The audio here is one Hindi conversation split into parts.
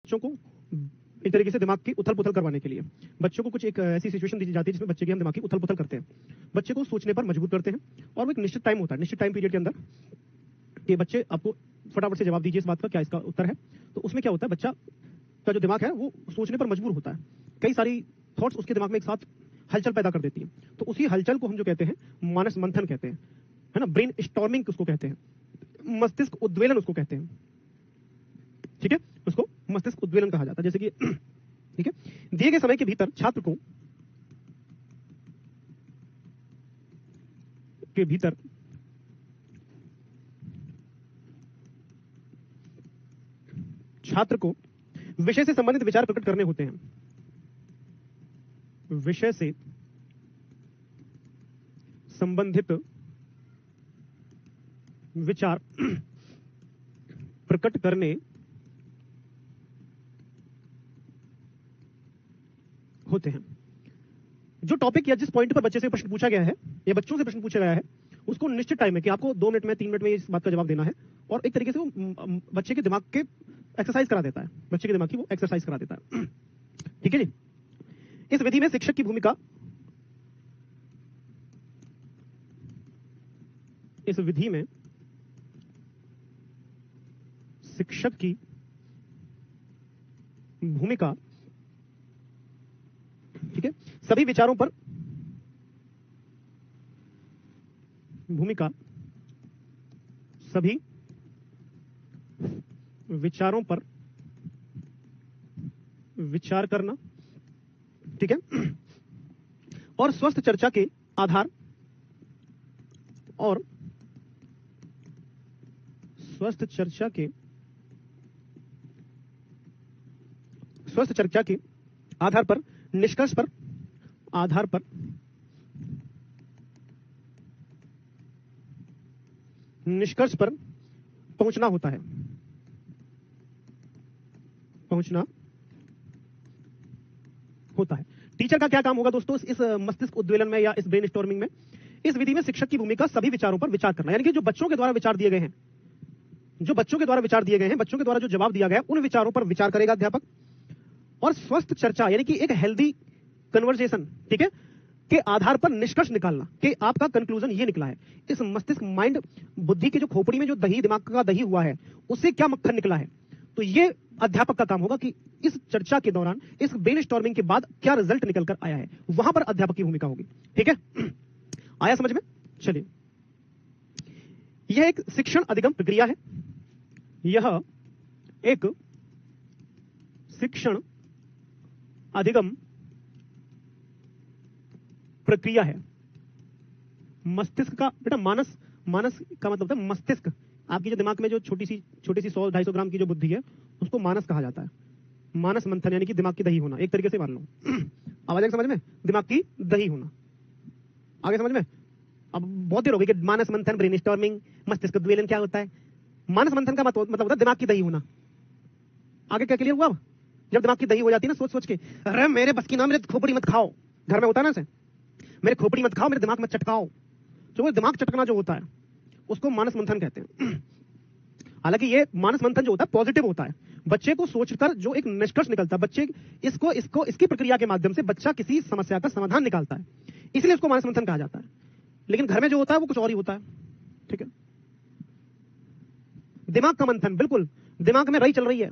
बच्चों को एक तरीके से दिमाग की उथल पुथल करवाने के लिए बच्चों को कुछ एक ऐसी सिचुएशन दी जाती है जिसमें बच्चे की हम दिमाग की उथल पुथल करते हैं, बच्चे को सोचने पर मजबूर करते हैं और वो एक निश्चित टाइम होता है, निश्चित टाइम पीरियड के अंदर कि बच्चे आपको फटाफट से जवाब दीजिए इस बात का क्या इसका उत्तर है। तो उसमें क्या होता है, बच्चा का जो दिमाग है वो सोचने पर मजबूर होता है, कई सारी थॉट्स उसके दिमाग में एक साथ हलचल पैदा कर देती है। तो उसी हलचल को हम जो कहते हैं मानस मंथन कहते हैं, है ना, ब्रेन स्टॉर्मिंग उसको कहते हैं, मस्तिष्क उद्वेलन उसको कहते हैं। ठीक है, उसको मस्तिष्क उद्वेलन कहा जाता है। जैसे कि ठीक है, दिए गए समय के भीतर छात्र को विषय से संबंधित विचार प्रकट करने होते हैं, विषय से संबंधित विचार प्रकट करने होते हैं। जो टॉपिक या जिस पॉइंट पर बच्चे से प्रश्न पूछा गया है या बच्चों से प्रश्न पूछा गया है उसको निश्चित टाइम है कि आपको 2 मिनट में 3 मिनट में इस बात का जवाब देना है, और एक तरीके से वो बच्चे के दिमाग के एक्सरसाइज करा देता है, बच्चे के दिमाग की वो एक्सरसाइज करा देता है। ठीक है जी। इस विधि में शिक्षक की भूमिका ठीक है, सभी विचारों पर विचार करना, ठीक है, और स्वस्थ चर्चा के आधार पर निष्कर्ष पर पहुंचना होता है। टीचर का क्या काम होगा दोस्तों इस मस्तिष्क उद्वेलन में या इस ब्रेनस्टॉर्मिंग में? इस विधि में शिक्षक की भूमिका सभी विचारों पर विचार करना, यानी कि जो बच्चों के द्वारा विचार दिए गए हैं, बच्चों के द्वारा जो जवाब दिया गया उन विचारों पर विचार करेगा अध्यापक, और स्वस्थ चर्चा यानी कि एक हेल्दी कन्वर्सेशन, ठीक है, के आधार पर निष्कर्ष निकालना कि आपका कंक्लूजन ये निकला है। इस मस्तिष्क माइंड बुद्धि की जो खोपड़ी में जो दही, दिमाग का दही हुआ है, उससे क्या मक्खन निकला है। तो ये अध्यापक का काम होगा कि इस चर्चा के दौरान, इस ब्रेनस्टॉर्मिंग के बाद क्या रिजल्ट निकल कर आया है, वहां पर अध्यापक की भूमिका होगी। ठीक है, आया समझ में? चलिए, यह एक शिक्षण अधिगम प्रक्रिया है। यह एक शिक्षण अधिगम प्रक्रिया है। मस्तिष्क का बेटा मानस का मतलब होता है मस्तिष्क, आपकी जो दिमाग में जो छोटी सी 100-250 ग्राम की जो बुद्धि है उसको मानस कहा जाता है। मानस मंथन यानी कि दिमाग की दही होना, एक तरीके से मान लो। आवाज समझ में? दिमाग की दही होना, आगे समझ में? अब बहुत देर हो गई कि मानस मंथन, ब्रेनस्टॉर्मिंग, मस्तिष्क उद्वेलन क्या होता है। मानस मंथन का मतलब होता है दिमाग की दही होना। आगे क्या क्लियर हुआ? जब दिमाग की दही हो जाती है ना, सोच के, अरे मेरे बस की ना, मेरे खोपड़ी मत खाओ, घर में होता है ना से, मेरे खोपड़ी मत खाओ, मेरे दिमाग मत चटकाओ, जो वो दिमाग चटकना जो होता है उसको मानस मंथन कहते हैं। हालांकि ये मानस मंथन जो होता है पॉजिटिव होता है, बच्चे को सोचकर जो एक निष्कर्ष निकलता है, बच्चे इसकी प्रक्रिया के माध्यम से बच्चा किसी समस्या का समाधान निकालता है, इसलिए उसको मानस मंथन कहा जाता है। लेकिन घर में जो होता है वो कुछ और ही होता है। ठीक है, दिमाग का मंथन, बिल्कुल दिमाग में रही चल रही है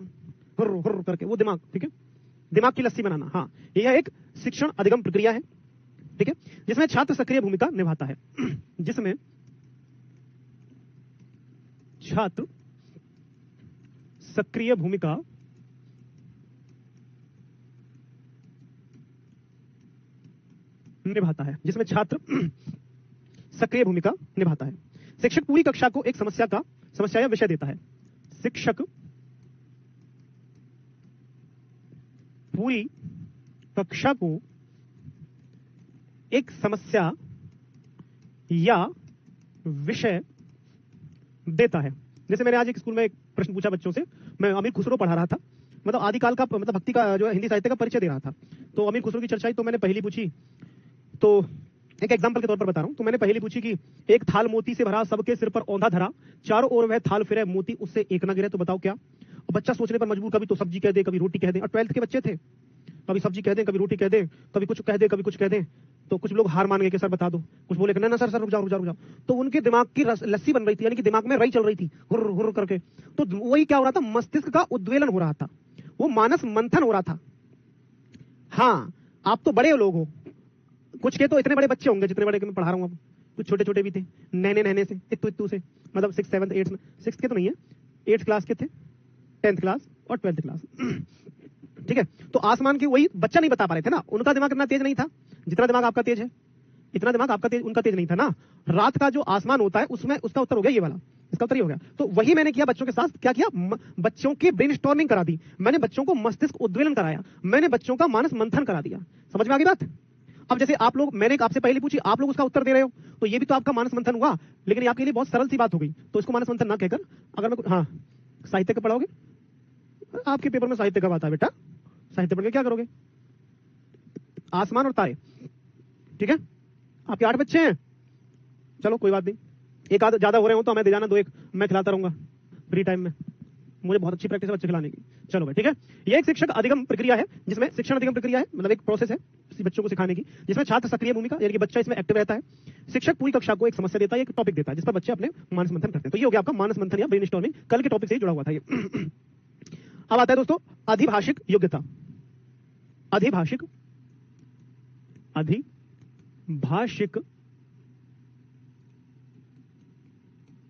हुर्र हुर्र करके, वो दिमाग, ठीक है, दिमाग की लस्सी बनाना। हाँ, यह एक शिक्षण अधिगम प्रक्रिया है, ठीक है, जिसमें छात्र सक्रिय भूमिका निभाता है। जिसमें छात्र सक्रिय भूमिका निभाता है। शिक्षक पूरी कक्षा को एक समस्या या विषय देता है। शिक्षक पूरी कक्षा को एक समस्या या विषय देता है। जैसे मैंने आज एक स्कूल में एक प्रश्न पूछा बच्चों से, मैं अमीर खुसरो पढ़ा रहा था, मतलब आदिकाल का, मतलब भक्ति का जो हिंदी साहित्य का परिचय दे रहा था। तो अमीर खुसरो की चर्चा तो मैंने पहली पूछी, तो एक एग्जांपल के तौर पर बता रहा हूं, तो मैंने पहली पूछी कि एक थाल मोती से भरा, सबके सिर पर औंधा धरा, चारों ओर वह थाल फिरे, मोती उससे एक न गिरे, तो बताओ क्या। बच्चा सोचने पर मजबूर, कभी तो सब्जी कह दे, कभी रोटी कह दे। और 12th के बच्चे थे, कभी सब्जी कह दे, कभी रोटी कह दे, कभी कुछ कह दे, कभी कुछ कह दे। तो कुछ लोग हार मान गए कि सर बता दो, कुछ बोले कि ना ना सर सर रुक जाओ रुक जाओ रुक जाओ। तो उनके दिमाग की लस्सी बन रही थी, यानी कि दिमाग में रई चल रही थी हुर हुर करके। तो वही क्या हो रहा था, मस्तिष्क का उद्वेलन हो रहा था, वो मानस मंथन हो रहा था। हाँ, आप तो बड़े लोग हो, कुछ के तो इतने बड़े बच्चे होंगे जितने बड़े के मैं पढ़ा रहा हूँ अब, कुछ छोटे छोटे भी थे, नैने नैने से, इत्तू इत्तू से, मतलब 6th 7th 8th 6th के तो नहीं है, 8th क्लास के थे, 10th क्लास और 12th क्लास। ठीक है, तो आसमान की वही बच्चा नहीं बता पा रहे थे ना, उनका दिमाग इतना तेज नहीं था जितना दिमाग आपका तेज है, इतना दिमाग आपका तेज उनका तेज नहीं था ना। रात का जो आसमान होता है उसमें उसका उत्तर हो गया ये वाला, इसका उत्तर ये हो गया। तो वही मैंने किया बच्चों के साथ, क्या किया, बच्चों की ब्रेनस्टॉर्मिंग करा दी, मैंने बच्चों को मस्तिष्क उद्वेलन कराया, मैंने बच्चों का मानस मंथन करा दिया। समझ में आ गई बात? अब जैसे आप लोग, मैंने आपसे पहले पूछी, आप लोग उसका उत्तर दे रहे हो, तो ये भी तो आपका मानस मंथन हुआ, लेकिन ये आपके लिए बहुत सरल सी बात हो गई। तो इसको मानस मंथन ना कहकर, अगर मैं हाँ साहित्य का पढ़ाओगे, आपके पेपर में साहित्य का बात है बेटा, साहित्य पढ़ के क्या करोगे, आसमान और तारे। ठीक है, आपके 8 बच्चे हैं, चलो कोई बात नहीं, एक आध ज्यादा हो रहे हो तो हमें दे जाना, 2 एक मैं खिलाता रहूंगा फ्री टाइम में, मुझे बहुत अच्छी प्रैक्टिस है बच्चे खिलाने की। चलो भाई ठीक है, ये एक शिक्षक अधिगम प्रक्रिया है, जिसमें शिक्षण अधिगम प्रक्रिया है, मतलब एक प्रोसेस है बच्चों को सिखाने की, जिसमें छात्र सक्रिय भूमिका, यानी कि बच्चा इसमें एक्टिव रहता है। शिक्षक पूरी कक्षा को एक समस्या देता है, एक टॉपिक देता है, जिस पर बच्चे अपने मानस मंथन करते हैं। तो ये हो गया आपका मानस मंथन या ब्रेनस्टॉर्मिंग, कल के टॉपिक से ही जुड़ा हुआ था ये। अब आता है दोस्तों अधिभाषिक योग्यता। अधिभाषिक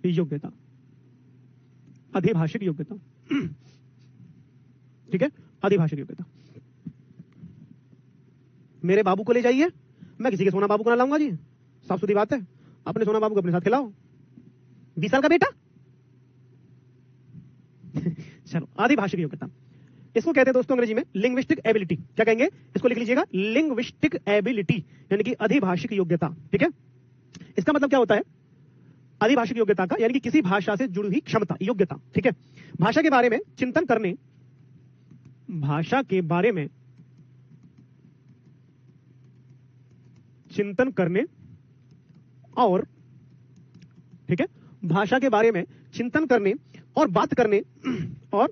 योग्यता, अधिभाषिक योग्यता। ठीक है, अधिभाषिक योग्यता। मेरे बाबू को ले जाइए, मैं किसी के सोना बाबू को ना लाऊंगा जी, साफ सुथरी बात है, अपने सोना बाबू को अपने साथ खिलाओ, 20 साल का बेटा। चलो, अधिभाषिक योग्यता, इसको कहते हैं दोस्तों अंग्रेजी में लिंग्विस्टिक एबिलिटी। क्या कहेंगे, इसको लिख लीजिएगा, लिंग्विस्टिक एबिलिटी, यानी कि अधिभाषिक योग्यता। ठीक है, इसका मतलब क्या होता है, अधिभाषिक योग्यता का यानी कि किसी भाषा से जुड़ी हुई क्षमता, योग्यता। ठीक है, भाषा के बारे में चिंतन करने, भाषा के बारे में चिंतन करने और, ठीक है, भाषा के बारे में चिंतन करने और बात करने, और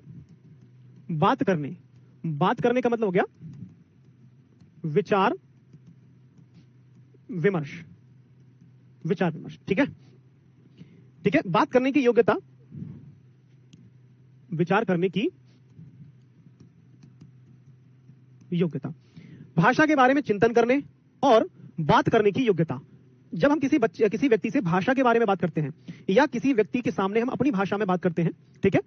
बात करने का मतलब हो गया विचार विमर्श, विचार विमर्श। ठीक है, ठीक है, बात करने की योग्यता, विचार करने की योग्यता, भाषा के बारे में चिंतन करने और बात करने की योग्यता। जब हम किसी व्यक्ति से भाषा के बारे में बात करते हैं या किसी व्यक्ति के सामने हम अपनी भाषा में बात करते हैं, ठीक है,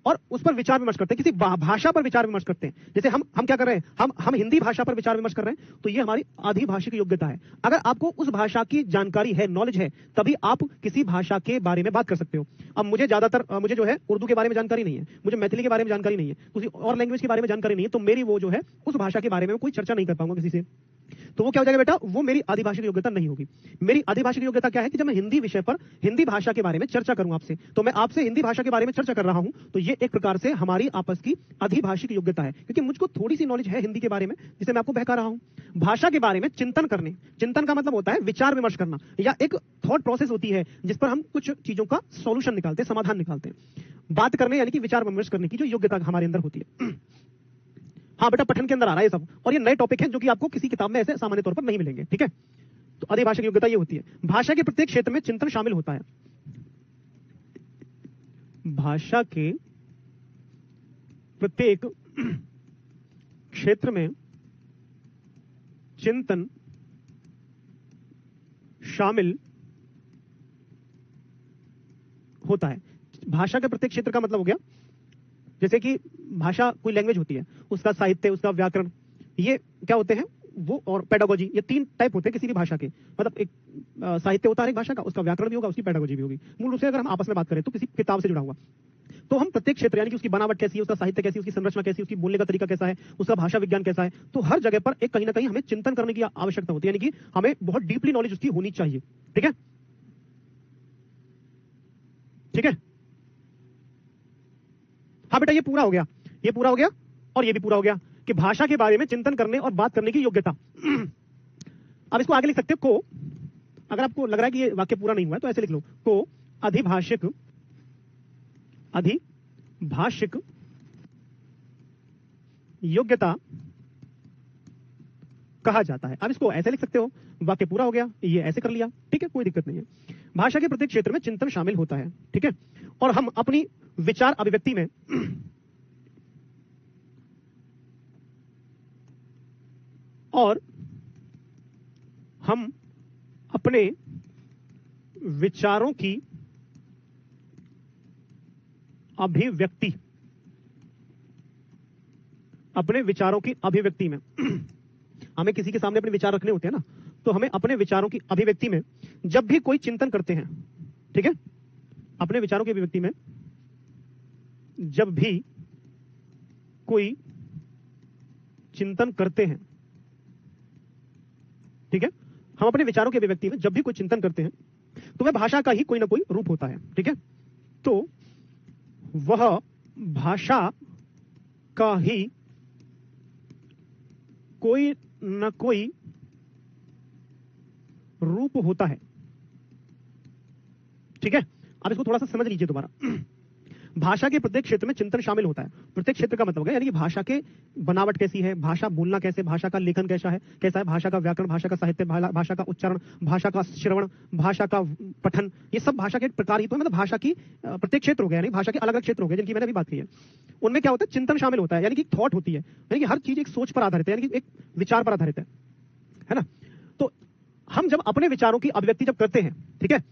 और उस पर विचार विमर्श करते हैं, किसी भाषा पर विचार विमर्श करते हैं, जैसे हम क्या कर रहे हैं, हम हिंदी भाषा पर विचार विमर्श कर रहे हैं, तो ये हमारी अधिभाषिक योग्यता है। अगर आपको उस भाषा की जानकारी है, नॉलेज है, तभी आप किसी भाषा के बारे में बात कर सकते हो। अब मुझे मुझे जो है उर्दू के बारे में जानकारी नहीं है, मुझे मैथिली के बारे में जानकारी नहीं है, किसी और लैंग्वेज के बारे में जानकारी नहीं है, तो मेरी वो जो है उस भाषा के बारे में कोई चर्चा नहीं कर पाऊंगा किसी से, तो वो क्या हो जाएगा बेटा, वो मेरी अधिभाषिक योग्यता नहीं होगी। मेरी अधिभाषिक योग्यता क्या है कि जब मैं हिंदी विषय पर, हिंदी भाषा के बारे में चर्चा करूं आपसे, तो मैं आपसे हिंदी भाषा के बारे में चर्चा कर रहा हूं, तो ये एक प्रकार से हमारी आपस की अधिभाषिक योग्यता है, क्योंकि मुझको थोड़ी सी नॉलेज है हिंदी के बारे में, जिसे मैं आपको बहका रहा हूं। भाषा के बारे में चिंतन करने, चिंतन का मतलब होता है विचार विमर्श करना, या एक थॉट प्रोसेस होती है जिस पर हम कुछ चीजों का सॉल्यूशन निकालते हैं, समाधान निकालते हैं। बात करने यानी कि विचार विमर्श करने की जो योग्यता हमारे अंदर होती है। हाँ बेटा, पठन के अंदर आ रहा है ये सब, और ये नए टॉपिक हैं जो कि आपको किसी किताब में ऐसे सामान्य तौर पर नहीं मिलेंगे। ठीक है, तो अधिभाषिक योग्यता ये होती है। भाषा के प्रत्येक क्षेत्र में चिंतन शामिल होता है, भाषा के प्रत्येक क्षेत्र में चिंतन शामिल होता है। भाषा के प्रत्येक क्षेत्र का मतलब हो गया, जैसे कि भाषा कोई लैंग्वेज होती है, उसका साहित्य, उसका व्याकरण, ये क्या होते हैं वो, और पेडागोजी, ये 3 टाइप होते हैं किसी भी भाषा के। मतलब एक साहित्य होता है एक भाषा का, उसका व्याकरण भी होगा, उसकी पेडागोजी भी होगी। मूल रूप से अगर हम आपस में बात करें तो किसी किताब से जुड़ा हुआ, तो हम प्रत्येक क्षेत्र यानी कि उसकी बनावट कैसी है, उसका साहित्य कैसी है, उसकी संरचना कैसी है, उसकी बोलने का तरीका कैसा है, उसका भाषा विज्ञान कैसा है, तो हर जगह पर एक कहीं ना कहीं हमें चिंतन करने की आवश्यकता होती है, यानी कि हमें बहुत डीपली नॉलेज उसकी होनी चाहिए। ठीक है, ठीक है, हाँ बेटा, ये पूरा हो गया, ये पूरा हो गया, और ये भी पूरा हो गया कि भाषा के बारे में चिंतन करने और बात करने की योग्यता। अब इसको आगे लिख सकते हो, को, अगर आपको लग रहा है कि ये वाक्य पूरा नहीं हुआ है तो ऐसे लिख लो, को अधिभाषिक योग्यता कहा जाता है। अब इसको ऐसे लिख सकते हो, वाक्य पूरा हो गया, ये ऐसे कर लिया, ठीक है, कोई दिक्कत नहीं है। भाषा के प्रत्येक क्षेत्र में चिंतन शामिल होता है, ठीक है, और हम अपनी विचार अभिव्यक्ति में और हम अपने विचारों की अभिव्यक्ति में हमें किसी के सामने अपने विचार रखने होते हैं ना, तो हमें अपने विचारों की अभिव्यक्ति में जब भी कोई चिंतन करते हैं, ठीक है, अपने विचारों की अभिव्यक्ति में जब भी कोई चिंतन करते हैं, ठीक है, हम अपने विचारों की अभिव्यक्ति में जब भी कोई चिंतन करते हैं तो वह भाषा का ही कोई ना कोई रूप होता है, ठीक है, तो वह भाषा का ही कोई न कोई रूप होता है, ठीक है। अब इसको थोड़ा सा समझ लीजिए दोबारा। भाषा के प्रत्येक क्षेत्र में चिंतन शामिल होता है। प्रत्येक क्षेत्र का मतलब है यानी कि भाषा के बनावट कैसी है, भाषा बोलना कैसे, भाषा का लेखन कैसा है, भाषा का व्याकरण, भाषा का साहित्य, भाषा का उच्चारण, भाषा का श्रवण, भाषा का पठन, ये सब भाषा के प्रकार ही तो मतलब भाषा की प्रत्येक क्षेत्र हो गया, यानी भाषा के अलग अलग क्षेत्र हो गए जिनकी मैंने अभी बात की है। उनमें क्या होता है, चिंतन शामिल होता है, यानी कि थॉट होती है, यानी कि हर चीज एक सोच पर आधारित है, यानी कि एक विचार पर आधारित है ना। तो हम जब अपने विचारों की अभिव्यक्ति जब करते हैं, ठीक है,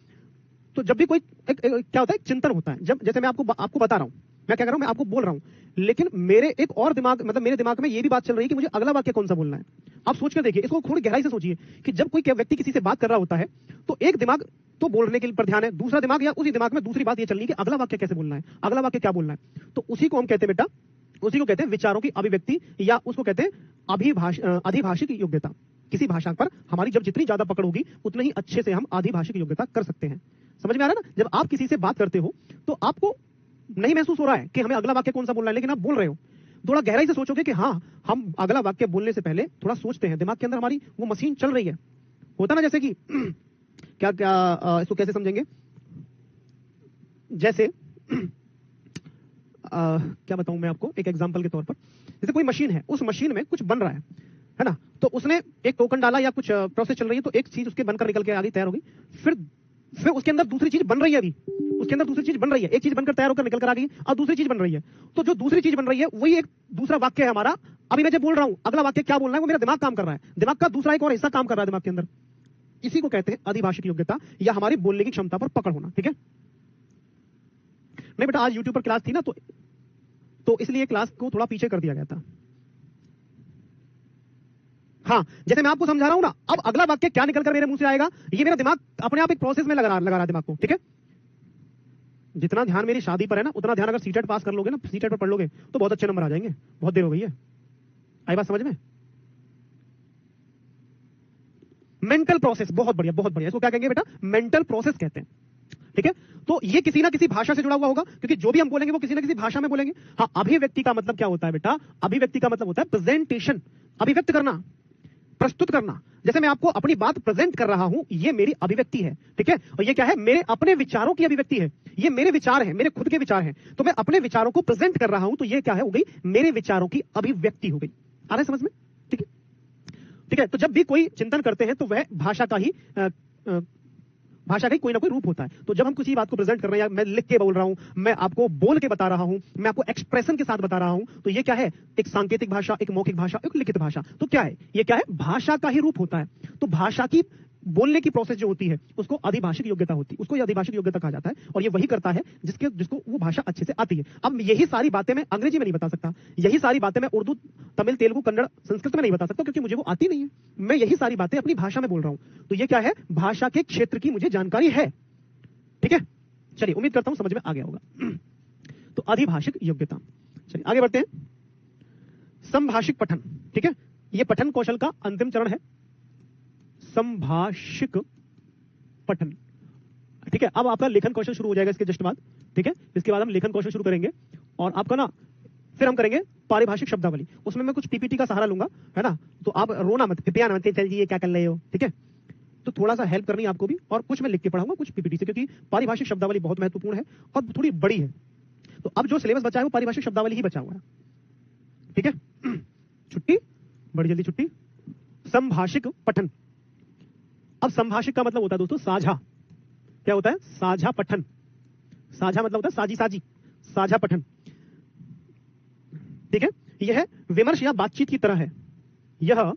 तो जब भी कोई क्या होता है, चिंतन होता है। जब जैसे मैं आपको बता रहा हूं, मैं क्या कर रहा हूं, मैं आपको बोल रहा हूं, लेकिन मेरे एक और दिमाग मतलब मेरे दिमाग में ये भी बात चल रही है कि मुझे अगला वाक्य कौन सा बोलना है। आप सोच कर देखिए, इसको थोड़ी गहराई से सोचिए कि जब कोई व्यक्ति किसी से बात कर रहा होता है तो एक दिमाग तो बोलने के पर ध्यान है, दूसरा दिमाग या उसी दिमाग में दूसरी बात ये चल रही है कि अगला वाक्य कैसे बोलना है, अगला वाक्य क्या बोलना है। तो उसी को हम कहते हैं बेटा, उसी को कहते हैं विचारों की अभिव्यक्ति, या उसको कहते हैं अधिभाषिक योग्यता। किसी भाषा पर हमारी जब जितनी ज्यादा पकड़ होगी उतने ही अच्छे से हम अधिभाषिक योग्यता कर सकते हैं। समझ में आ रहा है ना। जब आप किसी से बात करते हो तो आपको नहीं महसूस हो रहा है कि हमें अगला वाक्य कौन सा बोलना है, लेकिन आप बोल रहे हो, थोड़ा गहराई से सोचोगे कि हाँ, हम अगला वाक्य बोलने से पहले थोड़ा सोचते हैं, दिमाग के अंदर हमारी वो मशीन चल रही है, होता ना। जैसे कि क्या क्या इसको कैसे समझेंगे, जैसे क्या बताऊं मैं आपको एक एग्जांपल के तौर पर। जैसे कोई मशीन है, उस मशीन में कुछ बन रहा है ना, तो उसने एक टोकन डाला या कुछ प्रोसेस चल रही है, तो एक चीज उसके बनकर निकल के आ गई, तैयार हो गई, फिर उसके अंदर दूसरी चीज बन रही है, अभी उसके अंदर दूसरी चीज बन रही है, एक चीज बनकर तैयार होकर निकल कर आ गई और दूसरी चीज बन रही है। तो जो दूसरी चीज बन रही है वही एक दूसरा वाक्य है हमारा। अभी मैं जब बोल रहा हूं अगला वाक्य क्या बोलना है, वो मेरा दिमाग काम कर रहा है, दिमाग का दूसरा एक और हिस्सा काम कर रहा है दिमाग के अंदर। इसी को कहते हैं अधिभाषिक योग्यता या हमारी बोलने की क्षमता पर पकड़ होना, ठीक है। नहीं बेटा, आज यूट्यूब पर क्लास थी ना, तो इसलिए क्लास को थोड़ा पीछे कर दिया गया था। हाँ, जैसे मैं आपको समझा रहा हूं ना, अब अगला वाक्य क्या निकलकर मेरे मुंह से आएगा, ये मेरा दिमाग अपने आप एक प्रोसेस में लगा रहा है दिमाग को, ठीक है। जितना ध्यान मेरी शादी पर है ना, उतना ध्यान अगर सीटेट पास कर लोगे ना, सीटेट पर पढ़ लोगे तो बहुत अच्छे नंबर आ जाएंगे। बहुत देर हो गई है, आई बात समझ में। मेंटल प्रोसेस, बहुत बढ़िया बहुत बढ़िया, इसको क्या कहेंगे बेटा, मेंटल प्रोसेस कहते हैं, ठीक है। तो ये किसी ना किसी भाषा से जुड़ा हुआ होगा, क्योंकि जो भी हम बोलेंगे वो किसी ना किसी भाषा में बोलेंगे। हाँ, अभिव्यक्ति का मतलब क्या होता है बेटा, अभिव्यक्ति का मतलब होता है प्रेजेंटेशन, अभिव्यक्त करना, प्रस्तुत करना। जैसे मैं आपको अपनी बात प्रेजेंट कर रहा हूं, ये मेरी अभिव्यक्ति है, ठीक है। और ये क्या है, मेरे अपने विचारों की अभिव्यक्ति है, ये मेरे विचार है, मेरे खुद के विचार हैं, तो मैं अपने विचारों को प्रेजेंट कर रहा हूं, तो ये क्या है, हो गई मेरे विचारों की अभिव्यक्ति हो गई। आ रहा है समझ में, ठीक है ठीक है। तो जब भी कोई चिंतन करते हैं तो वह भाषा का ही कोई ना कोई रूप होता है। तो जब हम किसी बात को प्रेजेंट कर रहे हैं, मैं लिख के बोल रहा हूं, मैं आपको बोल के बता रहा हूं, मैं आपको एक्सप्रेशन के साथ बता रहा हूं, तो ये क्या है, एक सांकेतिक भाषा, एक मौखिक भाषा, एक लिखित भाषा। तो क्या है, ये क्या है, भाषा का ही रूप होता है। तो भाषा की बोलने की प्रोसेस जो होती है उसको अधिभाषिक योग्यता होती है, उसको अधिभाषिक योग्यता कहा जाता है। और ये वही करता है जिसको वो भाषा अच्छे से आती है। अब यही सारी बातें मैं अंग्रेजी में नहीं बता सकता, यही सारी बातें मैं उर्दू, तमिल, तेलुगु, कन्नड़, संस्कृत में नहीं बता सकता, क्योंकि मुझे वो आती नहीं है। मैं यही सारी बातें अपनी भाषा में बोल रहा हूं। तो ये क्या है, भाषा के क्षेत्र की मुझे जानकारी है, ठीक है। चलिए, उम्मीद करता हूं समझ में आ गया होगा। तो अधिभाषिक योग्यता, चलिए आगे बढ़ते हैं। संभाषिक पठन, ठीक है, ये पठन कौशल का अंतिम चरण है, संभाषिक पठन, ठीक है। अब आपका लेखन कौशल शुरू हो जाएगा इसके जस्ट बाद, ठीक है। इसके बाद हम लेखन कौशल शुरू करेंगे और आपका ना फिर हम करेंगे पारिभाषिक शब्दावली। उसमें मैं कुछ पीपीटी का सहारा लूंगा, है ना। तो आप रोना मत, पिपियाना मत, चल जी ये क्या कर रहे हो, ठीक है। तो थोड़ा सा हेल्प करनी है आपको भी, और कुछ मैं लिख के पढ़ाऊंगा, कुछ पीपीटी से, क्योंकि पारिभाषिक शब्दावली बहुत महत्वपूर्ण है और थोड़ी बड़ी है। तो अब जो सिलेबस बचा है वो पारिभाषिक शब्दावली ही बचा हुआ है, ठीक है। छुट्टी, बड़ी जल्दी छुट्टी। संभाषिक पठन। अब संभाषिक का मतलब होता है दोस्तों साझा। क्या होता है? साझा पठन। साझा मतलब होता है साजी साजी, साझा पठन। ठीक है, यह विमर्श या बातचीत की तरह है। यह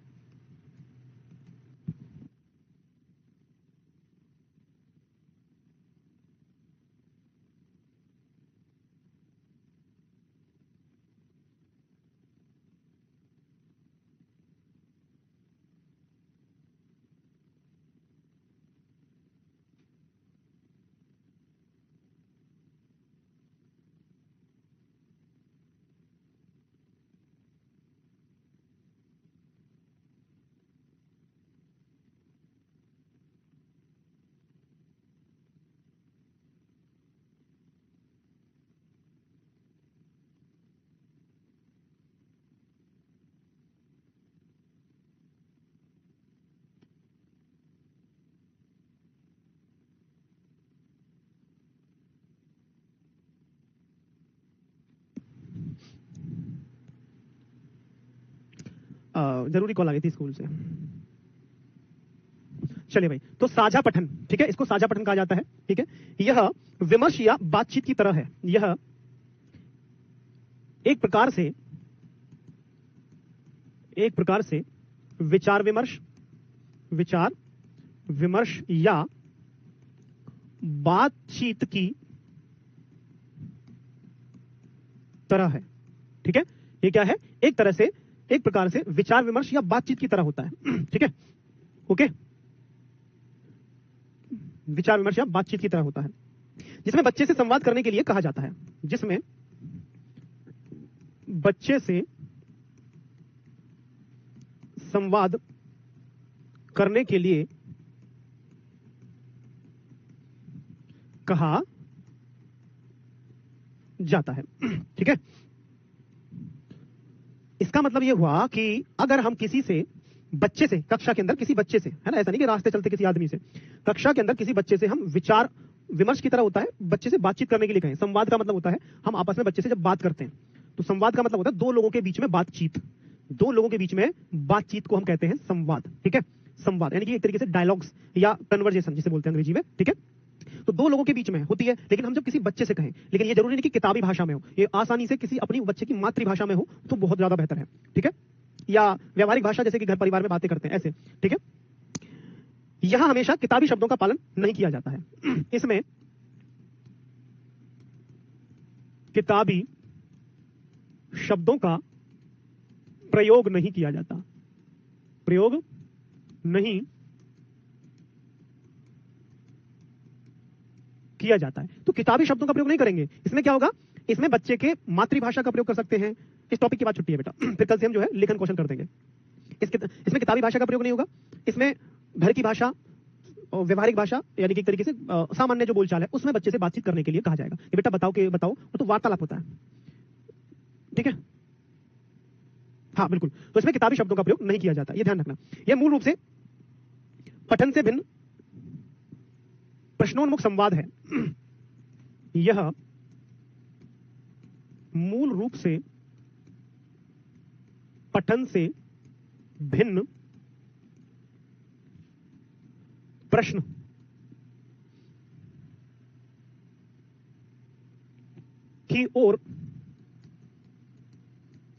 जरूरी कॉल आ गई थी स्कूल से। चलिए भाई, तो साझा पठन, ठीक है, इसको साझा पठन कहा जाता है। ठीक है, यह विमर्श या बातचीत की तरह है। यह एक प्रकार से विचार विमर्श या बातचीत की तरह है। ठीक है, ये क्या है? एक प्रकार से विचार विमर्श या बातचीत की तरह होता है। ठीक है, ओके, विचार विमर्श या बातचीत की तरह होता है, जिसमें बच्चे से संवाद करने के लिए कहा जाता है। जिसमें बच्चे से संवाद करने के लिए कहा जाता है। ठीक है, इसका मतलब यह हुआ कि अगर हम किसी से, बच्चे से, कक्षा के अंदर किसी बच्चे से, है ना, ऐसा नहीं कि रास्ते चलते किसी आदमी से, कक्षा के अंदर किसी बच्चे से हम विचार विमर्श की तरह होता है, बच्चे से बातचीत करने के लिए कहें। संवाद का मतलब होता है हम आपस में बच्चे से जब बात करते हैं, तो संवाद का मतलब होता है दो लोगों के बीच में बातचीत। दो लोगों के बीच में बातचीत को हम कहते हैं संवाद। ठीक है, संवाद यानी कि एक तरीके से डायलॉग्स या कन्वर्जेशन जिसे बोलते हैं अंग्रेजी में। ठीक है, तो दो लोगों के बीच में होती है, लेकिन हम जब किसी बच्चे से कहें, लेकिन ये जरूरी नहीं कि किताबी भाषा में हो, ये आसानी से किसी अपनी बच्चे की मातृभाषा में हो तो बहुत ज्यादा बेहतर है। ठीक है, या व्यवहारिक भाषा जैसे कि घर परिवार में बातें करते हैं ऐसे। ठीक है, यहां हमेशा किताबी शब्दों का पालन नहीं किया जाता है। इसमें किताबी शब्दों का प्रयोग नहीं किया जाता, प्रयोग नहीं किया जाता है। तो किताबी शब्दों का प्रयोग नहीं करेंगे। इसमें क्या होगा? इसमें बच्चे के मातृभाषा का प्रयोग कर सकते हैं। इस टॉपिक की बात छुट्टी है बेटा, फिर कल से हम जो है लेखन कौशल कर देंगे। इसमें किताबी भाषा का प्रयोग नहीं होगा। इसमें घर की भाषा और व्यवहारिक भाषा यानी कि एक तरीके से सामान्य जो बोलचाल है उसमें बच्चे से बातचीत करने के लिए कहा जाएगा। ये बेटा बताओ वो तो वार्तालाप होता है। ठीक है, हाँ बिल्कुल। तो इसमें किताबी शब्दों का प्रयोग नहीं किया जाता, ये ध्यान रखना। यह मूल रूप से पठन से भिन्न प्रश्नोन्मुख संवाद है। यह मूल रूप से पठन से भिन्न प्रश्न की ओर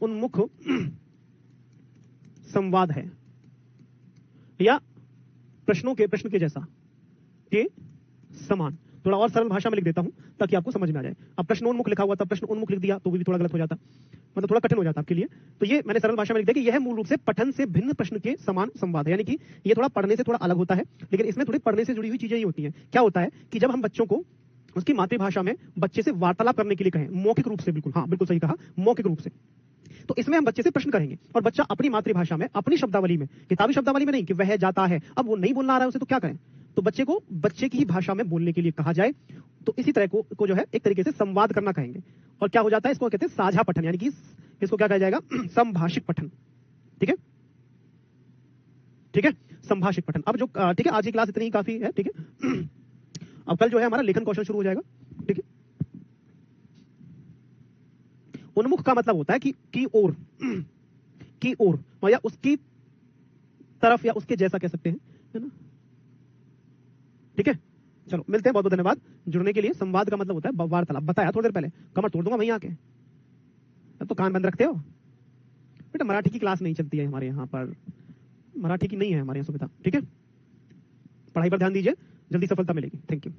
उन्मुख संवाद है, या प्रश्न के जैसा, के समान। थोड़ा और सरल भाषा में लिख देता हूं ताकि आपको समझ में आ जाए। अब प्रश्नोन्मुख लिखा हुआ था, प्रश्न उन्मुख लिख दिया तो भी थोड़ा गलत हो जाता, मतलब थोड़ा कठिन हो जाता आपके लिए। तो ये मैंने सरल भाषा में लिख दिया कि यह मूल रूप से पठन से भिन्न प्रश्न के समान संवाद है, यानी कि ये थोड़ा पढ़ने से थोड़ा अलग होता है, लेकिन इसमें थोड़ी पढ़ने से जुड़ी हुई चीजें ही होती हैं। क्या होता है कि जब हम बच्चों को उसकी मातृभाषा में बच्चे से वार्तालाप करने के लिए कहें, मौखिक रूप से, बिल्कुल, हाँ बिल्कुल सही कहा, मौखिक रूप से, तो इसमें हम बच्चे से प्रश्न करेंगे और बच्चा अपनी मातृभाषा में, अपनी शब्दावली में, किताबी शब्दावली में नहीं कि वह जाता है, अब वो नहीं बोलना आ रहा है उसे, तो क्या करें? तो बच्चे को बच्चे की ही भाषा में बोलने के लिए कहा जाए। तो इसी तरह को जो है एक तरीके से संवाद करना कहेंगे। और क्या हो जाता है? इसको कहते हैं साझा पठन, यानी कि इसको क्या कहा जाएगा? संभाषिक पठन। ठीक है, ठीक है, संभाषिक पठन। अब जो ठीक है, आज की क्लास इतनी ही काफी है। ठीक है, अब कल जो है हमारा लेखन कौशल शुरू हो जाएगा। ठीक है, उन्मुख का मतलब होता है कि ओर, की ओर, या उसकी तरफ, या उसके जैसा कह सकते हैं, है ना? ठीक है, चलो मिलते हैं। बहुत बहुत धन्यवाद जुड़ने के लिए। संवाद का मतलब होता है वार्तालाप। बताया थोड़ी देर पहले, कमर तोड़ दूंगा वहीं आके। अब तो कान बंद रखते हो बेटा। मराठी की क्लास नहीं चलती है हमारे यहाँ पर, मराठी की नहीं है हमारे यहाँ सुविधा। ठीक है, पढ़ाई पर ध्यान दीजिए, जल्दी सफलता मिलेगी। Thank you.